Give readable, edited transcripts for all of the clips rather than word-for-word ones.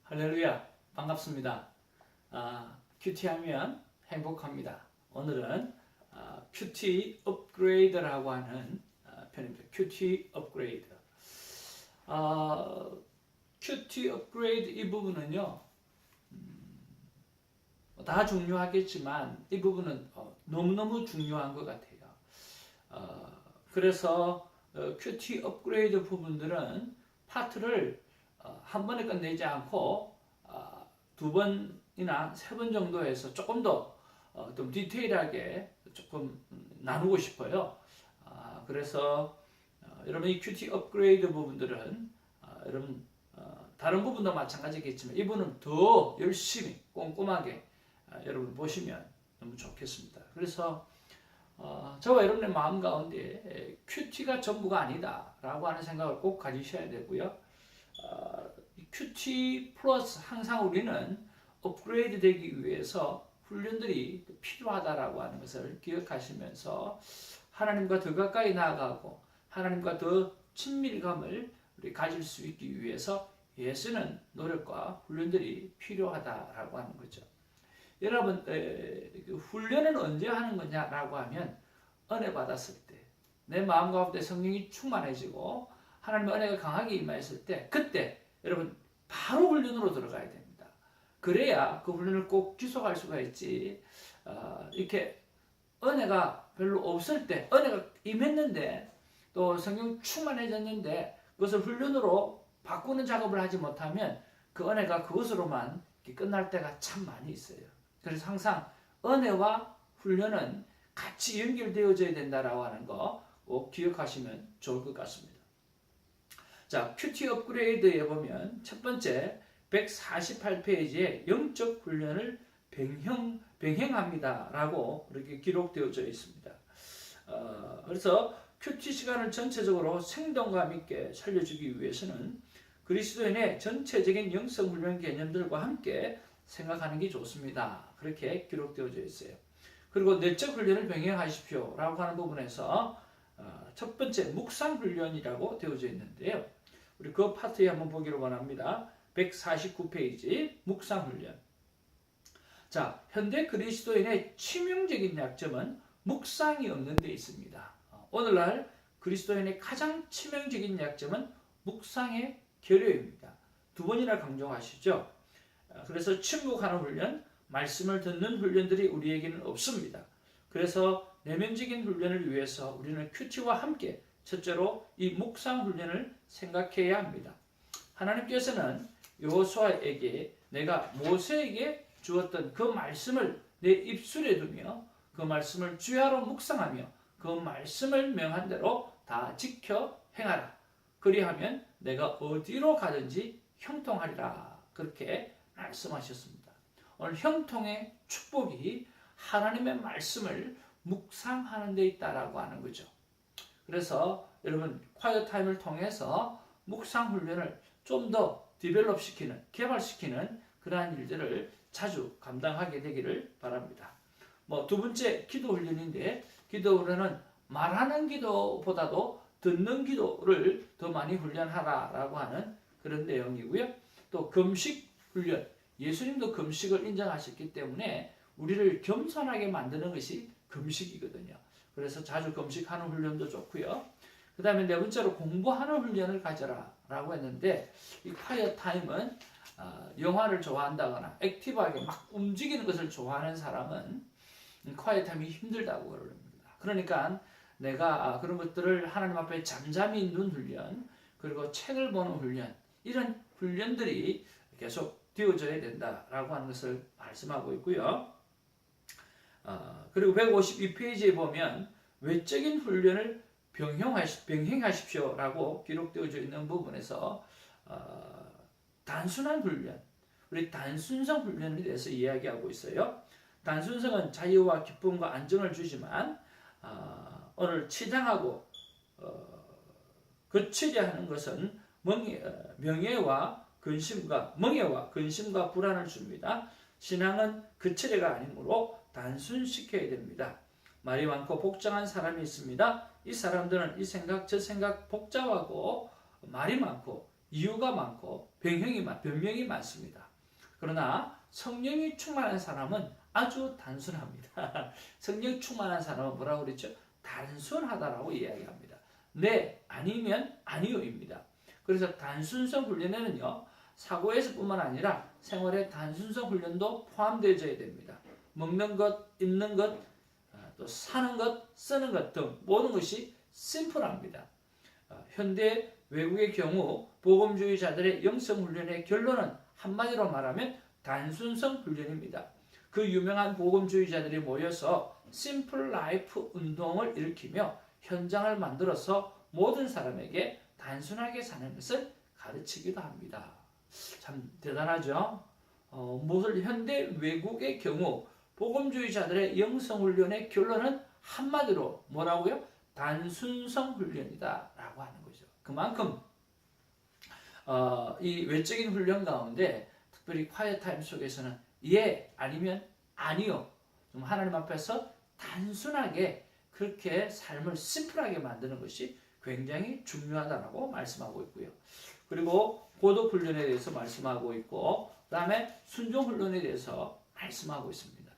할렐루야, 반갑습니다. 큐티하면 행복합니다. 오늘은 큐티 업그레이드라고 하는 편입니다. 큐티 업그레이드. 큐티 업그레이드 이 부분은요, 다 중요하겠지만 이 부분은 너무너무 중요한 것 같아요. 그래서 큐티 업그레이드 부분들은 파트를 한 번에 끝내지 않고 두 번이나 세 번 정도 해서 조금 더 좀 디테일하게 조금 나누고 싶어요. 그래서 여러분 이 큐티 업그레이드 부분들은 여러분 다른 부분도 마찬가지겠지만 이분은 더 열심히 꼼꼼하게 여러분 보시면 너무 좋겠습니다. 그래서 저와 여러분의 마음 가운데 큐티가 전부가 아니다라고 하는 생각을 꼭 가지셔야 되고요. 큐티 플러스 항상 우리는 업그레이드 되기 위해서 훈련들이 필요하다라고 하는 것을 기억하시면서 하나님과 더 가까이 나아가고 하나님과 더 친밀감을 우리 가질 수 있기 위해서 애쓰는 노력과 훈련들이 필요하다라고 하는 거죠. 여러분 훈련은 언제 하는 거냐라고 하면 은혜 받았을 때 내 마음 가운데 성령이 충만해지고 하나님의 은혜가 강하게 임하였을 때 그때 여러분 바로 훈련으로 들어가야 됩니다. 그래야 그 훈련을 꼭 지속할 수가 있지. 이렇게 은혜가 별로 없을 때 은혜가 임했는데 또 성령 충만해졌는데 그것을 훈련으로 바꾸는 작업을 하지 못하면 그 은혜가 그것으로만 끝날 때가 참 많이 있어요. 그래서 항상 은혜와 훈련은 같이 연결되어져야 된다라고 하는 거 꼭 기억하시면 좋을 것 같습니다. 자, 큐티 업그레이드에 보면 첫 번째 148페이지에 영적 훈련을 병행합니다 라고 이렇게 기록되어져 있습니다. 그래서 큐티 시간을 전체적으로 생동감 있게 살려주기 위해서는 그리스도인의 전체적인 영성 훈련 개념들과 함께 생각하는 게 좋습니다. 그렇게 기록되어져 있어요. 그리고 내적 훈련을 병행하십시오 라고 하는 부분에서 첫 번째 묵상 훈련이라고 되어져 있는데요. 우리 그 파트에 한번 보기를 원합니다. 149페이지 묵상 훈련. 자, 현대 그리스도인의 치명적인 약점은 묵상이 없는 데 있습니다. 오늘날 그리스도인의 가장 치명적인 약점은 묵상의 결여입니다. 두 번이나 강조하시죠. 그래서 침묵하는 훈련, 말씀을 듣는 훈련들이 우리에게는 없습니다. 그래서 내면적인 훈련을 위해서 우리는 큐티와 함께 첫째로 이 묵상 훈련을 생각해야 합니다. 하나님께서는 여호수아에게 내가 모세에게 주었던 그 말씀을 내 입술에 두며 그 말씀을 주야로 묵상하며 그 말씀을 명한 대로 다 지켜 행하라. 그리하면 내가 어디로 가든지 형통하리라. 그렇게 말씀하셨습니다. 오늘 형통의 축복이 하나님의 말씀을 묵상하는 데 있다라고 하는 거죠. 그래서 여러분 콰이어 타임을 통해서 묵상 훈련을 좀 더 디벨롭 시키는, 개발시키는 그러한 일들을 자주 감당하게 되기를 바랍니다. 두 번째 기도 훈련인데 기도 훈련은 말하는 기도보다도 듣는 기도를 더 많이 훈련하라라고 하는 그런 내용이고요. 또 금식 훈련, 예수님도 금식을 인정하셨기 때문에 우리를 겸손하게 만드는 것이 금식이거든요. 그래서 자주 금식하는 훈련도 좋고요. 그 다음에 네 번째로 공부하는 훈련을 가져라 라고 했는데 이 콰이어 타임은 영화를 좋아한다거나 액티브하게 막 움직이는 것을 좋아하는 사람은 콰이어 타임이 힘들다고 그럽니다. 그러니까 내가 그런 것들을 하나님 앞에 잠잠히 있는 훈련, 그리고 책을 보는 훈련, 이런 훈련들이 계속 되어져야 된다라고 하는 것을 말씀하고 있고요. 그리고 152페이지에 보면 외적인 훈련을 병행하십시오라고 기록되어져 있는 부분에서 단순한 훈련, 우리 단순성 훈련에 대해서 이야기하고 있어요. 단순성은 자유와 기쁨과 안정을 주지만 오늘 치장하고 거치려 하는 것은 멍해와 근심과 불안을 줍니다. 신앙은 거치려가 아니므로 단순시켜야 됩니다. 말이 많고 복잡한 사람이 있습니다. 이 사람들은 이 생각 저 생각 복잡하고 말이 많고 이유가 많고 변명이 많습니다. 그러나 성령이 충만한 사람은 아주 단순합니다. 성령 충만한 사람은 뭐라고 그랬죠? 단순하다라고 이야기합니다. 네, 아니면 아니요입니다. 그래서 단순성 훈련에는요, 사고에서뿐만 아니라 생활의 단순성 훈련도 포함되어져야 됩니다. 먹는 것, 입는 것, 또 사는 것, 쓰는 것 등 모든 것이 심플합니다. 현대 외국의 경우 복음주의자들의 영성 훈련의 결론은 한마디로 말하면 단순성 훈련입니다. 그 유명한 복음주의자들이 모여서 심플 라이프 운동을 일으키며 현장을 만들어서 모든 사람에게 단순하게 사는 것을 가르치기도 합니다. 참 대단하죠? 무엇을 현대 외국의 경우 복음주의자들의 영성훈련의 결론은 한마디로 뭐라고요? 단순성 훈련이다 라고 하는 거죠. 그만큼 이 외적인 훈련 가운데 특별히 콰이어 타임 속에서는 예 아니면 아니요, 좀 하나님 앞에서 단순하게 그렇게 삶을 심플하게 만드는 것이 굉장히 중요하다고 말씀하고 있고요. 그리고 고독 훈련에 대해서 말씀하고 있고, 그 다음에 순종 훈련에 대해서 말씀하고 있습니다.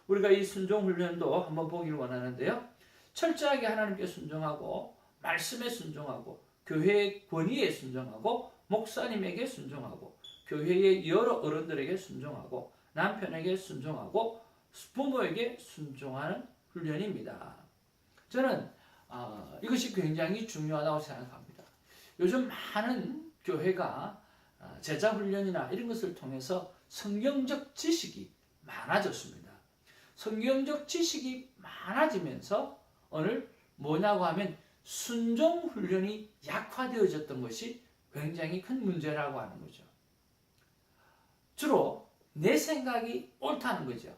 우리가 이 순종 훈련도 한번 보기를 원하는데요. 철저하게 하나님께 순종하고, 말씀에 순종하고, 교회의 권위에 순종하고, 목사님에게 순종하고, 교회의 여러 어른들에게 순종하고, 남편에게 순종하고, 부모에게 순종하는 훈련입니다. 저는 이것이 굉장히 중요하다고 생각합니다. 요즘 많은 교회가 제자 훈련이나 이런 것을 통해서 성경적 지식이 많아졌습니다. 성경적 지식이 많아지면서 오늘 뭐냐고 하면 순종 훈련이 약화되어졌던 것이 굉장히 큰 문제라고 하는 거죠. 주로 내 생각이 옳다는 거죠.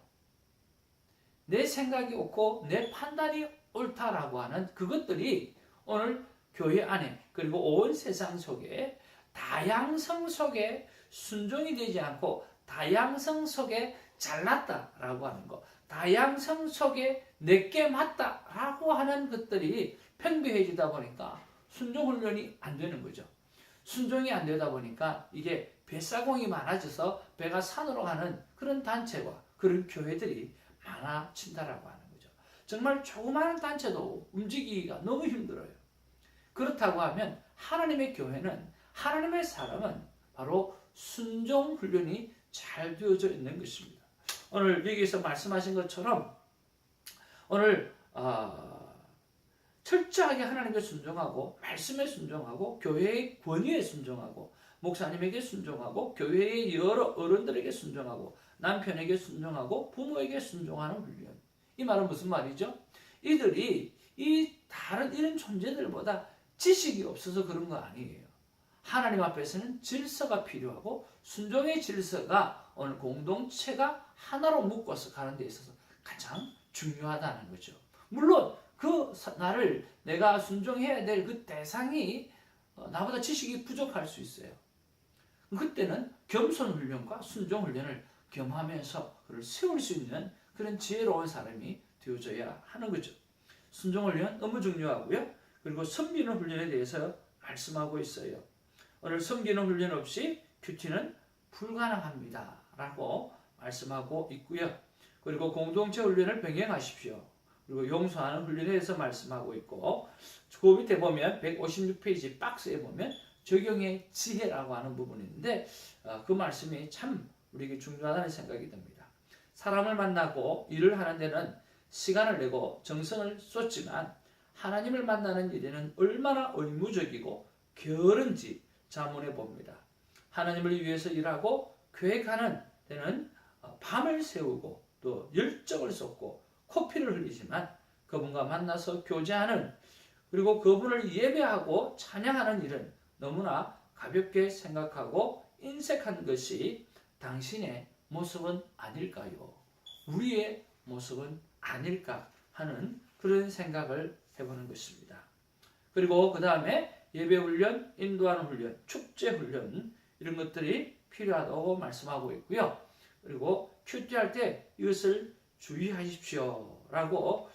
내 생각이 옳고 내 판단이 옳다라고 하는 그것들이 오늘 교회 안에 그리고 온 세상 속에 다양성 속에 순종이 되지 않고 다양성 속에 잘났다라고 하는 것, 다양성 속에 내게 맞다라고 하는 것들이 팽배해지다 보니까 순종 훈련이 안 되는 거죠. 순종이 안 되다 보니까 이게 뱃사공이 많아져서 배가 산으로 가는 그런 단체와 그런 교회들이 많아진다라고 하는 거죠. 정말 조그마한 단체도 움직이기가 너무 힘들어요. 그렇다고 하면 하나님의 교회는, 하나님의 사람은 바로 순종 훈련이 잘 되어져 있는 것입니다. 오늘 여기서 말씀하신 것처럼 오늘 철저하게 하나님께 순종하고, 말씀에 순종하고, 교회의 권위에 순종하고, 목사님에게 순종하고, 교회의 여러 어른들에게 순종하고, 남편에게 순종하고, 부모에게 순종하는 훈련. 이 말은 무슨 말이죠? 이들이 이 다른 이런 존재들보다 지식이 없어서 그런 거 아니에요. 하나님 앞에서는 질서가 필요하고, 순종의 질서가 오늘 공동체가 하나로 묶어서 가는 데 있어서 가장 중요하다는 거죠. 물론 그 나를 내가 순종해야 될 그 대상이 나보다 지식이 부족할 수 있어요. 그때는 겸손 훈련과 순종 훈련을 겸하면서 그를 세울 수 있는 그런 지혜로운 사람이 되어져야 하는 거죠. 순종 훈련 너무 중요하고요. 그리고 섬기는 훈련에 대해서 말씀하고 있어요. 오늘 섬기는 훈련 없이 큐티는 불가능합니다 라고 말씀하고 있고요. 그리고 공동체 훈련을 병행하십시오. 그리고 용서하는 훈련에 대해서 말씀하고 있고, 그 밑에 보면 156페이지 박스에 보면 적용의 지혜라고 하는 부분이 있는데 그 말씀이 참 우리에게 중요하다는 생각이 듭니다. 사람을 만나고 일을 하는 데는 시간을 내고 정성을 쏟지만 하나님을 만나는 일에는 얼마나 의무적이고 게으른지 자문해 봅니다. 하나님을 위해서 일하고 계획하는 데는 밤을 새우고 또 열정을 쏟고 코피를 흘리지만 그분과 만나서 교제하는, 그리고 그분을 예배하고 찬양하는 일은 너무나 가볍게 생각하고 인색한 것이 당신의 모습은 아닐까요? 우리의 모습은 아닐까 하는 그런 생각을 해보는 것입니다. 그리고 그 다음에 예배훈련, 인도하는 훈련, 축제훈련 이런 것들이 필요하다고 말씀하고 있고요. 그리고 큐티할 때 이것을 주의하십시오 라고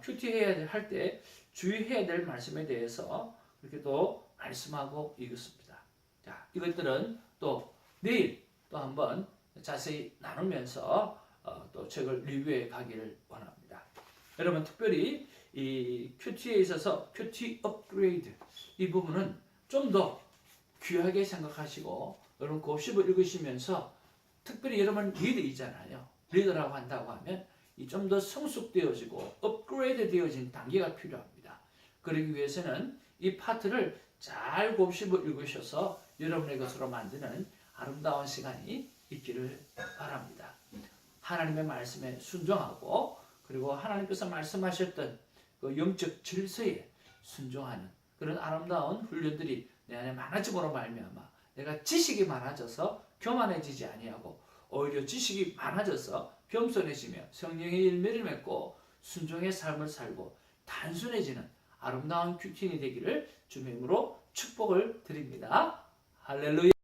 큐티해야 할 때 주의해야 될 말씀에 대해서 그렇게 또 말씀하고 있습니다. 자, 이것들은 또 내일 또 한번 자세히 나누면서 또 책을 리뷰해 가기를 원합니다. 여러분 특별히 이 큐티에 있어서 큐티 업그레이드 이 부분은 좀 더 귀하게 생각하시고 여러분 곱씹어 읽으시면서 특별히 여러분 리더이잖아요. 리더라고 한다고 하면 이 좀 더 성숙되어지고 업그레이드 되어진 단계가 필요합니다. 그러기 위해서는 이 파트를 잘 곱씹어 읽으셔서 여러분의 것으로 만드는 아름다운 시간이 있기를 바랍니다. 하나님의 말씀에 순종하고 그리고 하나님께서 말씀하셨던 그 영적 질서에 순종하는 그런 아름다운 훈련들이 내 안에 많아짐으로 말미암아 내가 지식이 많아져서 교만해지지 아니하고 오히려 지식이 많아져서 겸손해지며 성령의 열매를 맺고 순종의 삶을 살고 단순해지는 아름다운 큐티인이 되기를 주님으로 축복을 드립니다. 할렐루야.